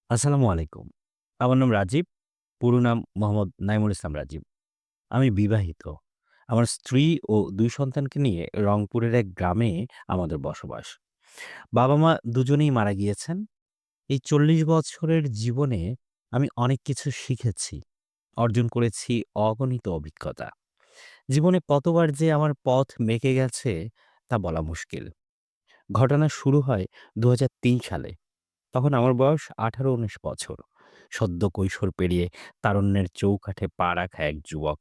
আসসালামু আলাইকুম। আমার নাম রাজীব। পুরো নাম মোহাম্মদ নাইমুল ইসলাম রাজীব। আমি বিবাহিত। আমার স্ত্রী ও ২ সন্তানকে নিয়ে রংপুরের এক গ্রামে আমাদের বসবাস। বাবা-মা দুজনেই মারা গিয়েছেন। এই ৪০ বছরের জীবনে আমি অনেক কিছু শিখেছি, অর্জন করেছি অগণিত অভিজ্ঞতা। জীবনে কতবার যে আমার পথ বেঁকে গেছে তা বলা মুশকিল। ঘটনা শুরু হয় ২০০৩ সালে। তখন আমার বয়স ১৮-১৯ বছর। সদ্য কৈশোর পেরিয়ে তারুণ্যের চৌকাঠে পা রাখা এক যুবক।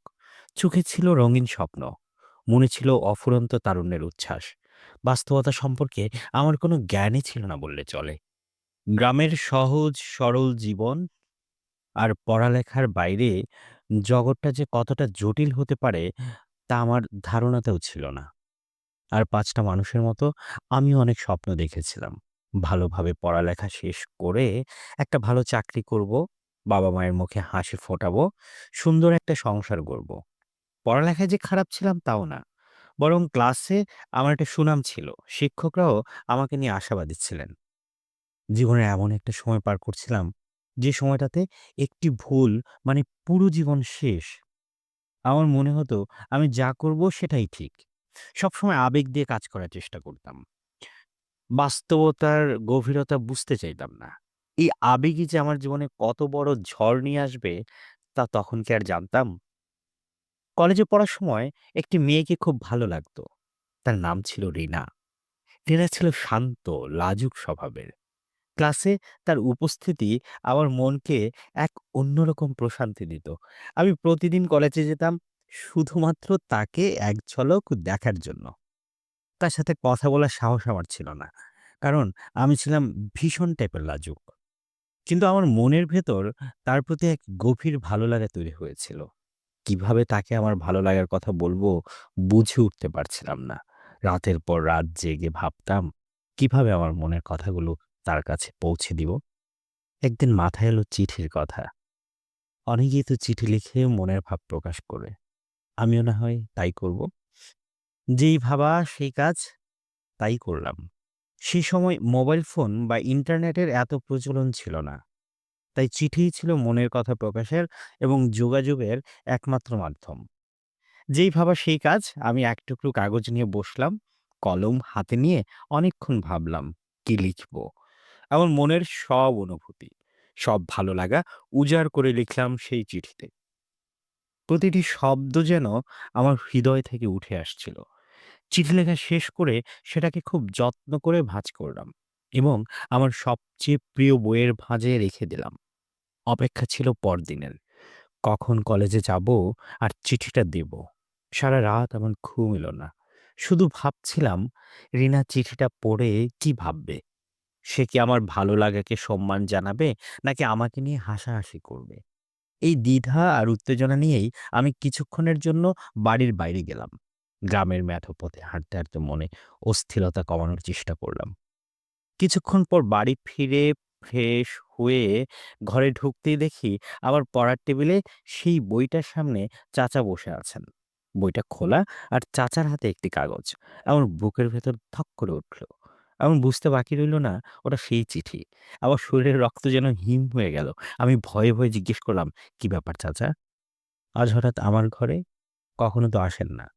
চোখে ছিল রঙিন স্বপ্ন, মনে ছিল অফুরন্ত তারুণ্যের উচ্ছ্বাস। বাস্তবতা সম্পর্কে আমার কোনো জ্ঞানই ছিল না বললে চলে। গ্রামের সহজ সরল জীবন আর পড়ালেখার বাইরে জগৎটা যে কতটা জটিল হতে পারে তা আমার ধারণাতেও ছিল না। আর ৫ টা মানুষের মতো আমিও অনেক স্বপ্ন দেখেছিলাম। ভালোভাবে পড়ালেখা শেষ করে একটা ভালো চাকরি করব, বাবা-মায়ের মুখে হাসি ফোটাবো, সুন্দর একটা সংসার গড়ব। পড়ালেখায় যে খারাপ ছিলাম তাও না। বরং ক্লাসে আমার একটা সুনাম ছিল। শিক্ষকরাও আমাকে নিয়ে আশাবাদী ছিলেন। জীবনের এমন একটা সময় পার করছিলাম, যে সময়টাতে একটি ভুল মানে পুরো জীবন শেষ। আমার মনে হতো আমি যা করব সেটাই ঠিক। সবসময় আবেগ দিয়ে কাজ করার চেষ্টা করতাম। বাস্তবতার গভীরতা বুঝতে চাইতাম না। এই আবেগই যে আমার জীবনে কত বড় ঝড় নিয়ে আসবে, তা তখন কি আর জানতাম? কলেজে পড়ার সময় একটি মেয়েকে খুব ভালো লাগতো। তার নাম ছিল রিনা। রিনা ছিল শান্ত, লাজুক স্বভাবের। ক্লাসে তার উপস্থিতি আমার মনকে এক অন্যরকম প্রশান্তি দিত। আমি প্রতিদিন কলেজে যেতাম শুধুমাত্র তাকে এক ঝলক দেখার জন্য। তার সাথে কথা বলার সাহস আমার ছিল না। কারণ আমি ছিলাম ভীষণ টাইপের লাজুক। কিন্তু আমার মনের ভেতর তার প্রতি এক গভীর ভালো লাগা তৈরি হয়েছিল। কিভাবে তাকে আমার ভালো লাগার কথা বলবো বুঝে উঠতে পারছিলাম না। রাতের পর রাত জেগে ভাবতাম কিভাবে আমার মনের কথাগুলো তার কাছে পৌঁছে দিব। একদিন মাথায় এলো চিঠির কথা। অনেকেই তো চিঠি লিখে মনের ভাব প্রকাশ করে। আমিও না হয় তাই করব। যেই ভাবা সেই কাজ, তাই করলাম। সে সময় মোবাইল ফোন বা ইন্টারনেটের এত প্রচলন ছিল না। তাই চিঠিই ছিল মনের কথা প্রকাশের এবং যোগাযোগের একমাত্র মাধ্যম। যেই ভাবা সেই কাজ, আমি এক টুকরো কাগজ নিয়ে বসলাম, কলম হাতে নিয়ে অনেকক্ষণ ভাবলাম কি লিখব। আমার মনের সব অনুভূতি, সব ভালো লাগা উজাড় করে লিখলাম সেই চিঠিতে। প্রতিটি শব্দ যেন আমার হৃদয় থেকে উঠে আসছিল। চিঠি লেখা শেষ করে সেটাকে খুব যত্ন করে ভাঁজ করলাম এবং আমার সবচেয়ে প্রিয় বইয়ের ভাঁজে রেখে দিলাম। অপেক্ষা ছিল পরদিনের। কখন কলেজে যাব আর চিঠিটা দেব। সারা রাত আমার ঘুম এলো না। শুধু ভাবছিলাম রিনা চিঠিটা পড়ে কি ভাববে? সে কি আমার ভালো লাগাকে সম্মান জানাবে নাকি আমাকে নিয়ে হাসাহাসি করবে? এই দ্বিধা আর উত্তেজনা নিয়েই আমি কিছুক্ষণের জন্য বাড়ির বাইরে গেলাম। গ্রামের মেঠো পথে হাঁটতে, হাঁটতে মনে অস্থিরতা কমানোর চেষ্টা করলাম। কিছুক্ষণ পর বাড়ি ফিরে ফ্রেশ হয়ে ঘরে ঢুকতেই দেখি আমার পড়ার টেবিলে সেই বইটার সামনে চাচা বসে আছেন। বইটা খোলা আর চাচার হাতে একটি কাগজ। আমার বুকের ভেতর ধক করে উঠল। আমার বুঝতে বাকি রইল না ওটা সেই চিঠি। আমার শরীরের রক্ত যেন হিম হয়ে গেল। আমি ভয়ে, ভয়ে জিজ্ঞেস করলাম, "কি ব্যাপার চাচা? আজ হঠাৎ আমার ঘরে? কখনো তো আসেন না।"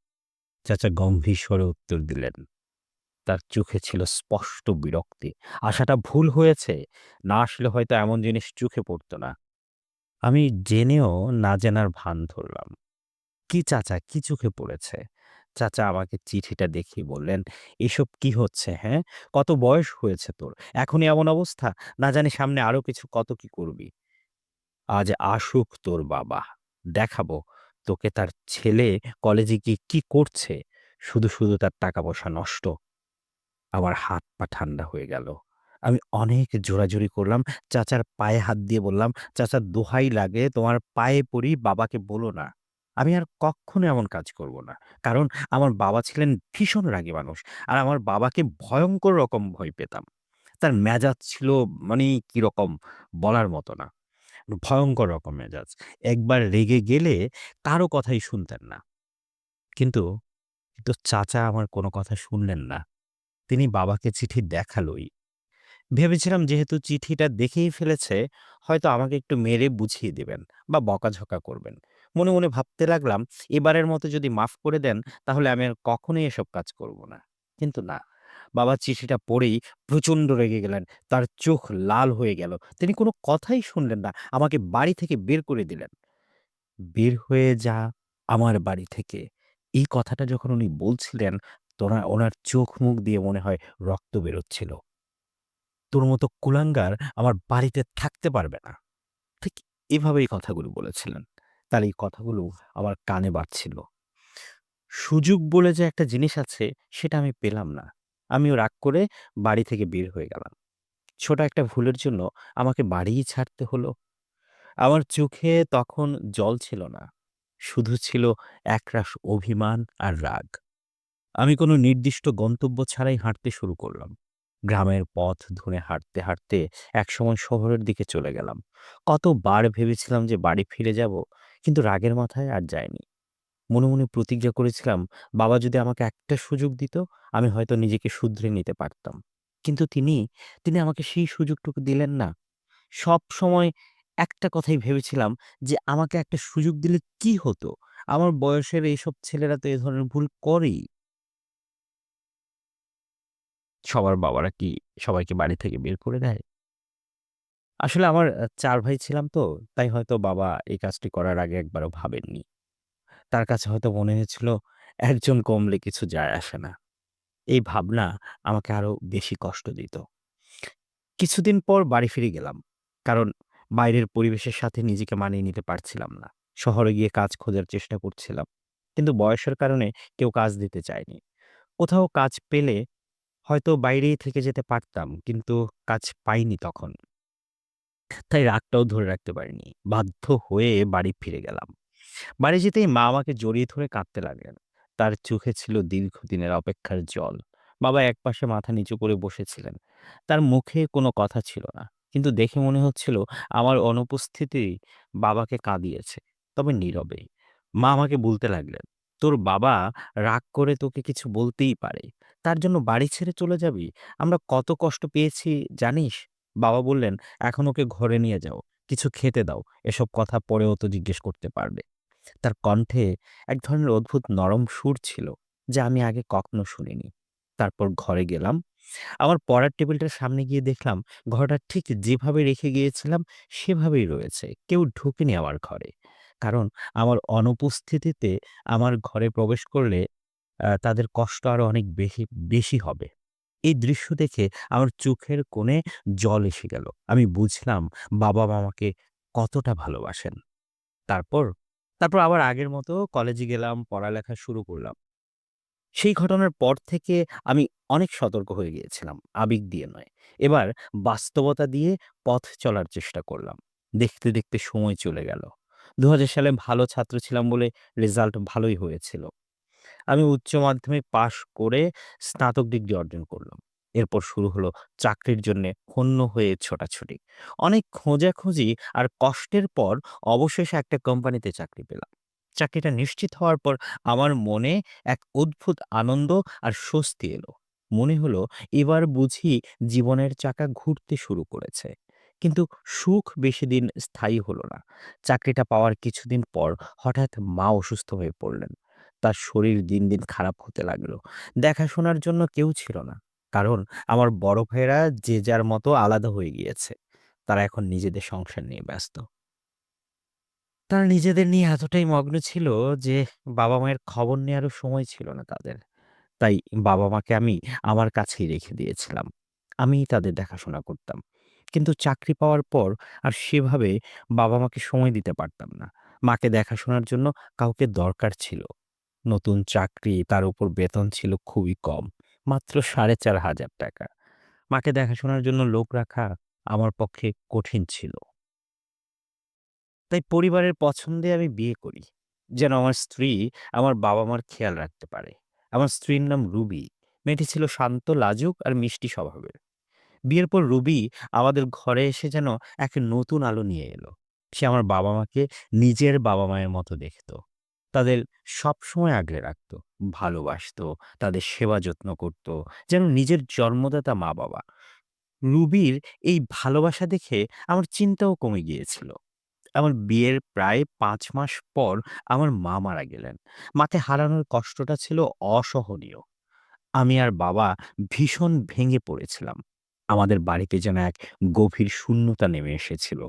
চাচা গম্ভীর স্বরে উত্তর দিলেন। তার চোখে ছিল স্পষ্ট বিরক্তি। আশাটা ভুল হয়েছে। না আসলে হয়তো এমন জিনিস চোখে পড়ত না। আমি জেনেও না জানার ভান ধরলাম। "কি চাচা, কি চোখে পড়েছে?" চাচা আমাকে চিঠিটা দেখিয়ে বললেন, "এসব কি হচ্ছে, হ্যাঁ? কত বয়স হয়েছে তোর? এখনই এমন অবস্থা? না জানি সামনে আরো কিছু কত কি করবি। আজ আসুক তোর বাবা। দেখাবো তোকে তার ছেলে কলেজে গিয়ে কি করছে। শুধু, শুধু তার টাকা-পয়সা নষ্ট।" আমার হাত পা ঠান্ডা হয়ে গেল। আমি অনেক জোরাজুরি করলাম। চাচার পায়ে হাত দিয়ে বললাম, "চাচা দোহাই লাগে তোমার পায়ে পড়ি বাবাকে বলো না। আমি আর কক্ষনো এমন কাজ করব না।" কারণ আমার বাবা ছিলেন ভীষণ রাগী মানুষ। আর আমার বাবাকে ভয়ংকর রকম ভয় পেতাম। তার মেজাজ ছিল মানে কিরকম বলার মতো না। ভয়ংকর রকম মেজাজ। একবার রেগে গেলে কারো কথাই শুনতেন না। কিন্তু, কিন্তু চাচা আমার কোনো কথা শুনলেন না। তিনি বাবাকে চিঠি দেখালোই। ভেবেছিলাম যেহেতু চিঠিটা দেখেই ফেলেছে, হয়তো আমাকে একটু মেরে বুঝিয়ে দিবেন বা বকাঝকা করবেন। মনে, মনে ভাবতে লাগলাম, এবারের মতো যদি মাফ করে দেন, তাহলে আমি আর কখনোই এসব কাজ করব না। কিন্তু না, বাবা চিঠিটা পড়েই প্রচণ্ড রেগে গেলেন। তার চোখ লাল হয়ে গেল। তিনি কোনো কথাই শুনলেন না। আমাকে বাড়ি থেকে বের করে দিলেন। "বের হয়ে যা আমার বাড়ি থেকে।" এই কথাটা যখন উনি বলছিলেন, ওনার চোখ মুখ দিয়ে মনে হয় রক্ত বেরোচ্ছিল। "তোর মতো কুলাঙ্গার আমার বাড়িতে থাকতে পারবে না।" ঠিক এভাবে এই কথাগুলো বলেছিলেন। তার এই কথাগুলো আমার কানে বাজছিল। সুযোগ বলে যে একটা জিনিস আছে, সেটা আমি পেলাম না। আমিও রাগ করে বাড়ি থেকে বের হয়ে গেলাম। ছোট একটা ভুলের জন্য আমাকে বাড়িই ছাড়তে হলো। আমার চোখে তখন জল ছিল না। শুধু ছিল একরাশ অভিমান আর রাগ। আমি কোনো নির্দিষ্ট গন্তব্য ছাড়াই হাঁটতে শুরু করলাম। গ্রামের পথ ধরে হাঁটতে, হাঁটতে একসময় শহরের দিকে চলে গেলাম। কতবার ভেবেছিলাম যে বাড়ি ফিরে যাব, কিন্তু রাগের মাথায় আর যাইনি। মনে, মনে প্রতিজ্ঞা করেছিলাম, বাবা যদি আমাকে একটা সুযোগ দিত, আমি হয়তো নিজেকে শুধরে নিতে পারতাম। কিন্তু তিনি আমাকে সেই সুযোগটুকু দিলেন না। সবসময় একটা কথাই ভেবেছিলাম যে আমাকে একটা সুযোগ দিলে কি হতো? আমার বয়সের এইসব ছেলেরা তো এ ধরনের ভুল করেই। সবার বাবারা কি সবাইকে বাড়ি থেকে বের করে দেয়? আসলে আমার ৪ ভাই ছিলাম তো, তাই হয়তো বাবা এই কাজটি করার আগে একবারও ভাবেননি। তার কাছে হয়তো মনে হয়েছিল একজন কমলে কিছু যায় আসে না। এই ভাবনা আমাকে আরো বেশি কষ্ট দিত। কিছুদিন পর বাড়ি ফিরে গেলাম। কারণ বাইরের পরিবেশের সাথে নিজেকে মানিয়ে নিতে পারছিলাম না। শহরে গিয়ে কাজ খোঁজার চেষ্টা করছিলাম। কিন্তু বয়সের কারণে কেউ কাজ দিতে চায়নি। কোথাও কাজ পেলে হয়তো বাইরেই থেকে যেতে পারতাম, কিন্তু কাজ পাইনি তখন। তাই রাগটাও ধরে রাখতে পারিনি। বাধ্য হয়ে বাড়ি ফিরে গেলাম। বাড়ি যেতেই মা আমাকে জড়িয়ে ধরে কাঁদতে লাগলেন। তার চোখে ছিল দীর্ঘদিনের অপেক্ষার জল। বাবা একপাশে মাথা নিচু করে বসেছিলেন। তার মুখে কোনো কথা ছিল না। কিন্তু দেখে মনে হচ্ছিল আমার অনুপস্থিতি বাবাকে কাঁদিয়েছে। তবে নীরবে। মা আমাকে বলতে লাগলেন, "তোর বাবা রাগ করে তোকে কিছু বলতেই পারে। তার জন্য বাড়ি ছেড়ে চলে যাবি? আমরা কত কষ্ট পেয়েছি জানিস?" বাবা বললেন, "এখন ওকে ঘরে নিয়ে যাও। কিছু খেতে দাও। এসব কথা পরেও তো জিজ্ঞেস করতে পারবে।" তার কণ্ঠে এক ধরনের অদ্ভুত নরম সুর ছিল, যা আমি আগে কখনো শুনিনি। তারপর ঘরে গেলাম। আমার পড়ার টেবিলটার সামনে গিয়ে দেখলাম ঘরটা ঠিক যেভাবে রেখে গিয়েছিলাম সেভাবেই রয়েছে। কেউ ঢোকেনি আমার ঘরে। কারণ আমার অনুপস্থিতিতে আমার ঘরে প্রবেশ করলে তাদের কষ্ট আরো অনেক বেশি বেশি হবে। এই দৃশ্য দেখে আমার চোখের কোণে জল এসে গেল। আমি বুঝলাম বাবা-মা আমাকে কতটা ভালোবাসেন। তারপর, তারপর আবার আগের মতো কলেজে গেলাম, পড়ালেখা শুরু করলাম। সেই ঘটনার পর থেকে আমি অনেক সতর্ক হয়ে গিয়েছিলাম, আবেগ দিয়ে নয়। এবার বাস্তবতা দিয়ে পথ চলার চেষ্টা করলাম। দেখতে, দেখতে সময় চলে গেল। ২০০০ সালে ভালো ছাত্র ছিলাম বলে রেজাল্ট ভালোই হয়েছিল। আমি উচ্চ মাধ্যমিক পাশ করে স্নাতক ডিগ্রি অর্জন করলাম। এরপর শুরু হলো চাকরির জন্যে হন্য হয়ে ছোটাছুটি। অনেক খোঁজাখুঁজি আর কষ্টের পর অবশেষে একটা কোম্পানিতে চাকরি পেলাম। চাকরিটা নিশ্চিত হওয়ার পর আমার মনে এক অদ্ভুত আনন্দ আর স্বস্তি এলো। মনে হলো এবার বুঝি জীবনের চাকা ঘুরতে শুরু করেছে। কিন্তু সুখ বেশিদিন স্থায়ী হলো না। চাকরিটা পাওয়ার কিছুদিন পর হঠাৎ মা অসুস্থ হয়ে পড়লেন। তার শরীর দিন, দিন খারাপ হতে লাগলো। দেখাশোনার জন্য কেউ ছিল না। কারণ আমার বড় ভাইয়েরা যে যার মতো আলাদা হয়ে গিয়েছে। তারা এখন নিজেদের সংসার নিয়ে ব্যস্ত। তারা নিজেদের নিয়ে এতটাই মগ্ন ছিল যে বাবা-মায়ের খবর নেয়ারও সময় ছিল না তাদের। তাই বাবা-মাকে আমি আমার কাছেই রেখে দিয়েছিলাম। আমিই তাদের দেখাশোনা করতাম। কিন্তু চাকরি পাওয়ার পর আর সেভাবে বাবা-মাকে সময় দিতে পারতাম না। মাকে দেখাশোনার জন্য কাউকে দরকার ছিল। নতুন চাকরি, তার উপর বেতন ছিল খুবই কম। মাত্র ৳৪,৫০০। মাকে দেখাশোনার জন্য লোক রাখা আমার পক্ষে কঠিন ছিল। তাই পরিবারের পছন্দে আমি বিয়ে করি। যেন আমার স্ত্রী আমার বাবা-মার খেয়াল রাখতে পারে। আমার স্ত্রীর নাম রুবি। মেয়েটি ছিল শান্ত, লাজুক আর মিষ্টি স্বভাবের। বিয়ের পর রুবি আমাদের ঘরে এসে যেন এক নতুন আলো নিয়ে এলো। সে আমার বাবা-মাকে নিজের বাবা-মায়ের মতো দেখত। তাদের সবসময় আগলে রাখত, ভালোবাসত, তাদের সেবা যত্ন করত, যেন নিজের জন্মদাতা মা-বাবা। রুবির এই ভালোবাসা দেখে আমার চিন্তাও কমে গিয়েছিল। আমার বিয়ের প্রায় ৫ মাস পর আমার মা মারা গেলেন। মাকে হারানোর কষ্টটা ছিল অসহনীয়। আমি আর বাবা ভীষণ ভেঙে পড়েছিলাম। আমাদের বাড়িতে যেন এক গভীর শূন্যতা নেমে এসেছিল।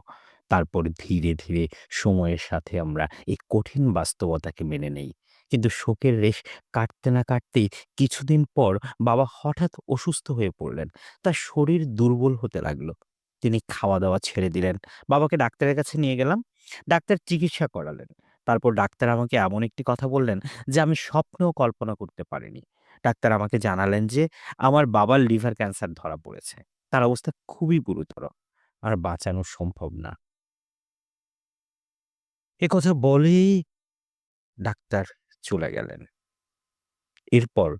তারপর ধীরে, ধীরে সময়ের সাথে আমরা এই কঠিন বাস্তবতাকে মেনে নেই। কিন্তু শোকের রেশ কাটতে না কাটতেই কিছুদিন পর বাবা হঠাৎ অসুস্থ হয়ে পড়লেন। তার শরীর দুর্বল হতে লাগলো। তিনি খাওয়া-দাওয়া ছেড়ে দিলেন। বাবাকে ডাক্তারের কাছে নিয়ে গেলাম। ডাক্তার চিকিৎসা করালেন। তারপর ডাক্তার আমাকে এমন একটি কথা বললেন যা আমি স্বপ্নেও কল্পনা করতে পারিনি। ডাক্তার আমাকে জানালেন যে আমার বাবার লিভার ক্যান্সার ধরা পড়েছে। তার অবস্থা খুবই গুরুতর। আর বাঁচানো সম্ভব না। এ কথা বলেই ডাক্তার চলে গেলেন। এরপর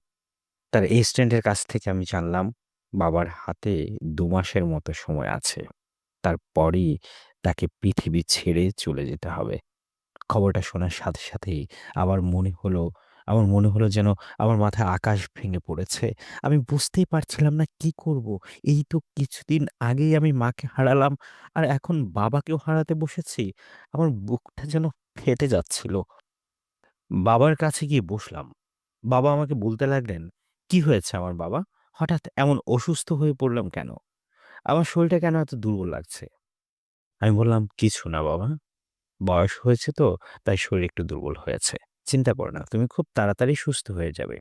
তার অ্যাসিস্ট্যান্টের কাছ থেকে আমি জানলাম বাবার হাতে ২ মাসের মতো সময় আছে। তারপরই তাকে পৃথিবী ছেড়ে চলে যেতে হবে। খবরটা শোনার সাথে সাথেই আমার মনে হলো আমার মনে হলো যেন আমার মাথায় আকাশ ভেঙে পড়েছে। আমি বুঝতেই পারছিলাম না কি করব? এই তো কিছুদিন আগেই আমি মাকে হারালাম। আর এখন বাবাকেও হারাতে বসেছি। আমার বুকটা যেন ফেটে যাচ্ছিল। বাবার কাছে গিয়ে বসলাম। বাবা আমাকে বলতে লাগলেন, "কি হয়েছে আমার বাবা? হঠাৎ এমন অসুস্থ হয়ে পড়লাম কেন? আমার শরীরটা কেন এত দুর্বল লাগছে?" আমি বললাম, "কিছু না বাবা। বয়স হয়েছে তো তাই শরীর একটু দুর্বল হয়েছে। চিন্তা করো না। তুমি খুব তাড়াতাড়ি সুস্থ হয়ে যাবে।"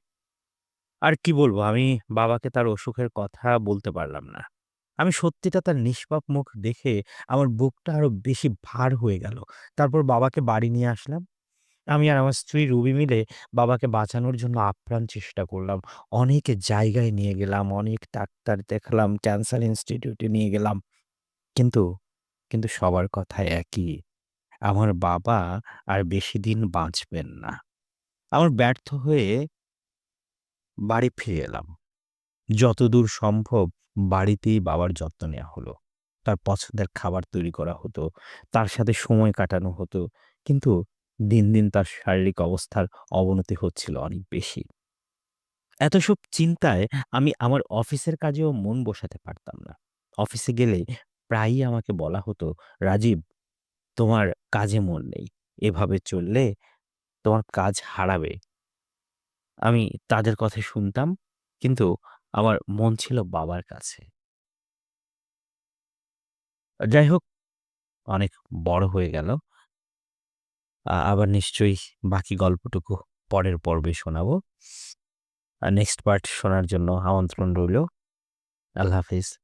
আর কি বলবো আমি বাবাকে তার অসুখের কথা বলতে পারলাম না। আমি সত্যিটা তার নিষ্পাপ মুখ দেখে আমার বুকটা আরো বেশি ভার হয়ে গেল। তারপর বাবাকে বাড়ি নিয়ে আসলাম। আমি আর আমার স্ত্রী রুবি মিলে বাবাকে বাঁচানোর জন্য আপ্রাণ চেষ্টা করলাম। অনেক জায়গায় নিয়ে গেলাম, অনেক ডাক্তার দেখালাম, ক্যান্সার ইনস্টিটিউটে নিয়ে গেলাম। কিন্তু, কিন্তু সবার কথা একই। আমার বাবা আর বেশিদিন বাঁচবেন না। আমার ব্যর্থ হয়ে বাড়ি ফিরে এলাম। যতদূর সম্ভব বাড়িতেই বাবার যত্ন নেয়া হলো। তার পছন্দের খাবার তৈরি করা হতো, তার সাথে সময় কাটানো হতো। কিন্তু দিন, দিন তার শারীরিক অবস্থার অবনতি হচ্ছিল অনেক বেশি। এত সব চিন্তায় আমি আমার অফিসের কাজেও মন বসাতে পারতাম না। অফিসে গেলে প্রায়ই আমাকে বলা হতো, "রাজীব, তোমার কাজে মন নেই। এভাবে চললে তোমার কাজ হারাবে।" আমি তাদের কথা শুনতাম, কিন্তু আমার মন ছিল বাবার কাছে। যাই হোক, অনেক বড় হয়ে গেল। আবার নিশ্চয়ই বাকি গল্পটুকু পরের পর্বে শোনাবো। নেক্সট পার্ট শোনার জন্য আমন্ত্রণ রইলো। আল্লাহ হাফিজ।